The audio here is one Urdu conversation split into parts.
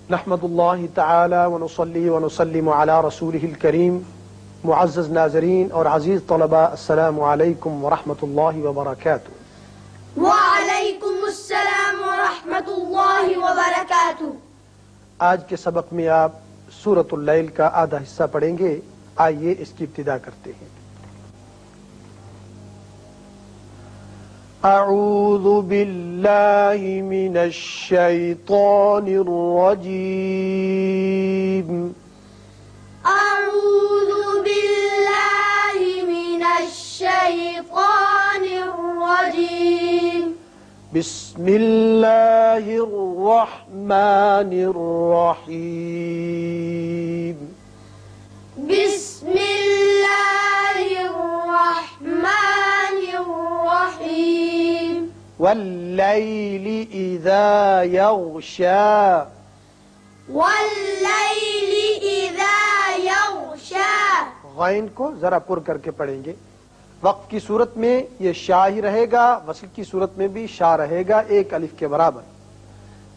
نحمداللہ تعالی ونصلی ونسلم علی رسولہ الکریم. معزز ناظرین اور عزیز طلباء، السلام علیکم ورحمۃ اللہ وبرکاتہ. وعلیکم السلام ورحمۃ اللہ وبرکاتہ. آج کے سبق میں آپ سورۃ اللیل کا آدھا حصہ پڑھیں گے. آئیے اس کی ابتدا کرتے ہیں. اعوذ باللہ من الشیطان الرجیم. اعوذ باللہ من الشیطان الرجیم. بسم اللہ الرحمن الرحیم. بسم اللہ الرحمن الرحیم. واللیل اذا یغشا. واللیل اذا یغشا. غین کو ذرا پر کر کے پڑھیں گے. وقت کی صورت میں یہ شا ہی رہے گا، وصل کی صورت میں بھی شا رہے گا، ایک الف کے برابر.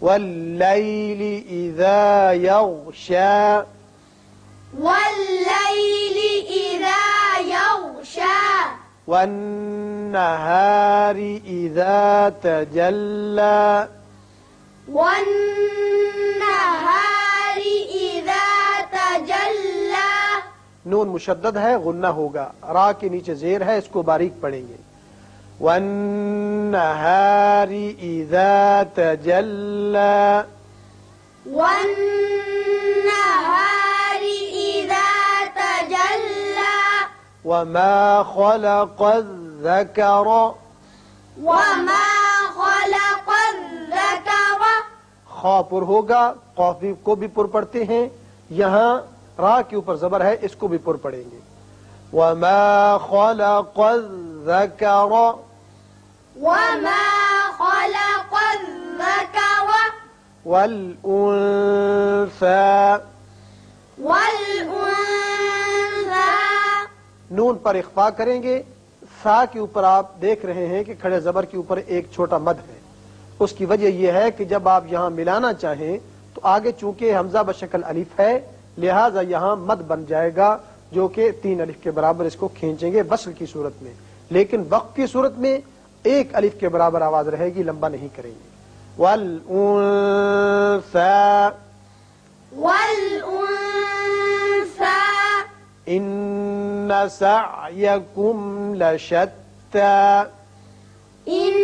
واللیل اذا یغشا. واللیل اذا یغشا. والنہار اذا تجلی. والنہار اذا تجلی. نون مشدد ہے، غنہ ہوگا. را کے نیچے زیر ہے، اس کو باریک پڑھیں گے. والنہار اذا تجلی. والنہار اذا تجلی. وما خلق الذکر. وما خلق الذکر. خا پر ہوگا، قاف کو بھی پر پڑھتے ہیں. یہاں را کے اوپر زبر ہے، اس کو بھی پر پڑھیں گے. وما خلق الذکر. وما خلق الذکر والانثى. والانثى. نون پر اخفا کریں گے. سا کے اوپر آپ دیکھ رہے ہیں کہ کھڑے زبر کے اوپر ایک چھوٹا مد ہے. اس کی وجہ یہ ہے کہ جب آپ یہاں ملانا چاہیں تو آگے چونکہ حمزہ بشکل الف ہے، لہذا یہاں مد بن جائے گا جو کہ 3 الف کے برابر. اس کو کھینچیں گے وصل کی صورت میں، لیکن وقت کی صورت میں ایک الف کے برابر آواز رہے گی، لمبا نہیں کریں گے. والانثى. والانثى. ان سعيكم لشتى. ان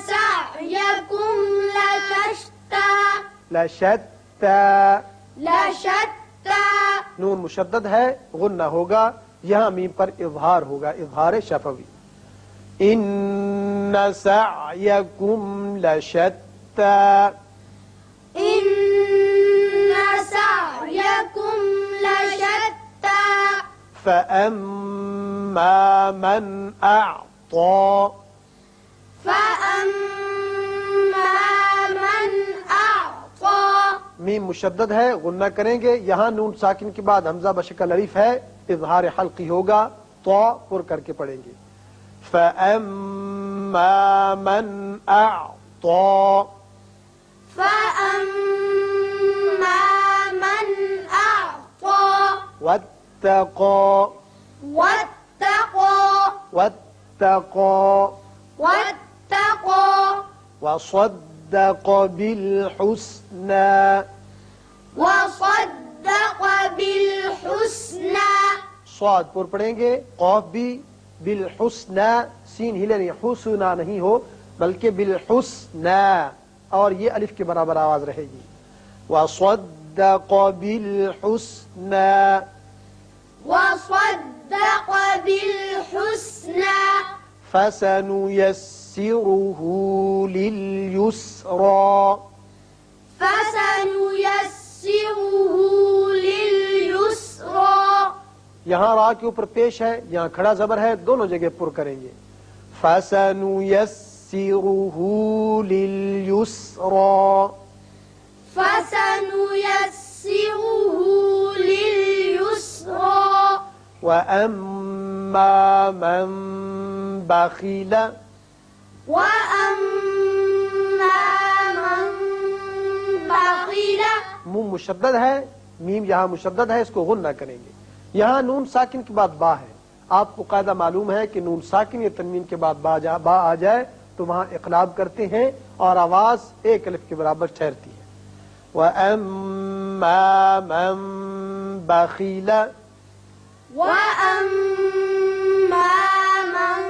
سعيكم لشتى. لشتى. لشتى. نون مشدد ہے، غنہ ہوگا. یہاں میم پر اظہار ہوگا، اظہار شفوی. ان سعيكم لشتى. ان سعيكم لشتى. فأما من أعطى. فأما من أعطى. میم مشدد ہے، غنہ کریں گے. یہاں نون ساکن کے بعد حمزہ بشکل الف ہے، اظہار حلقی ہوگا. تو پر کر کے پڑھیں گے. فأما من أعطى. فأما من أعطى. واتقى. واتقى. واتقى. واتقى. وصدق بالحسنى. وصدق بالحسنى. صاد پر پڑھیں گے. قاف بھی بالحسنى، سین ہلے نہیں، حسنى نہیں ہو بلکہ بالحسنى، اور یہ الف کے برابر آواز رہے گی. وصدق بالحسنى. وصدق بالحسنى. فسنيسره لليسرى. فسنيسره لليسرى. یہاں را کے اوپر پیش ہے، یہاں کھڑا زبر ہے، دونوں جگہ پر کریں گے. فسنيسره لليسرى. فسنيسره لليسرى. وأما من بخل. وأما من بخل. مشدد ہے، میم یہاں مشدد ہے، اس کو غن نہ کریں گے. یہاں نون ساکن کے بعد با ہے. آپ کو قاعدہ معلوم ہے کہ نون ساکن یا تنوین کے بعد با آ جائے تو وہاں اقلاب کرتے ہیں اور آواز ایک الف کے برابر ٹھہرتی ہے. وَأَمَّا مَن بَخِلَ وَأَمَّا مَن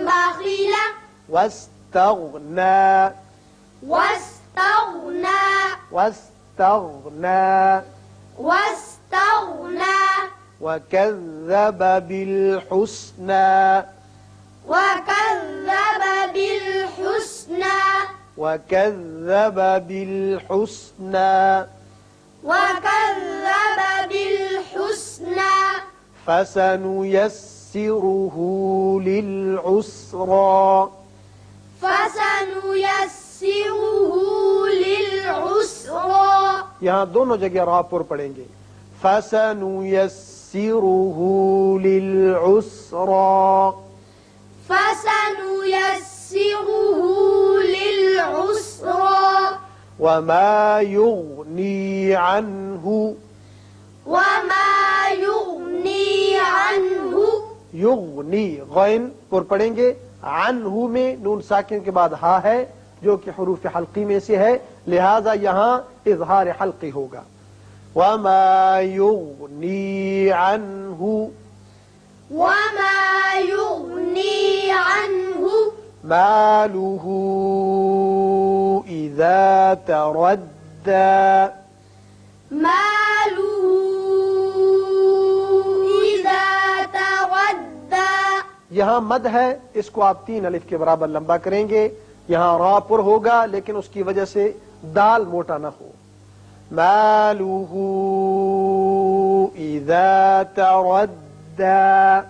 بَخِلَ وَاسْتَغْنَى وَاسْتَغْنَى وَكَذَّبَ بِالْحُسْنَى فَسَنُيَسِّرُهُ لِلْعُسْرَى. یہاں دونوں جگہ را پر پڑھیں گے. فَسَنُيَسِّرُهُ لِلْعُسْرَى وَمَا يُغْنِي عَنْهُ یغنی غین پر پڑھیں گے. عنہ میں نون ساکن کے بعد ہا ہے جو کہ حروف حلقی میں سے ہے، لہذا یہاں اظہار حلقی ہوگا. وَمَا يُغْنِي عَنْهُ مَالُهُ إِذَا تَرَدَّى. یہاں مد ہے، اس کو آپ 3 الف کے برابر لمبا کریں گے. یہاں را پر ہوگا لیکن اس کی وجہ سے دال موٹا نہ ہو. مالہ اذا تردى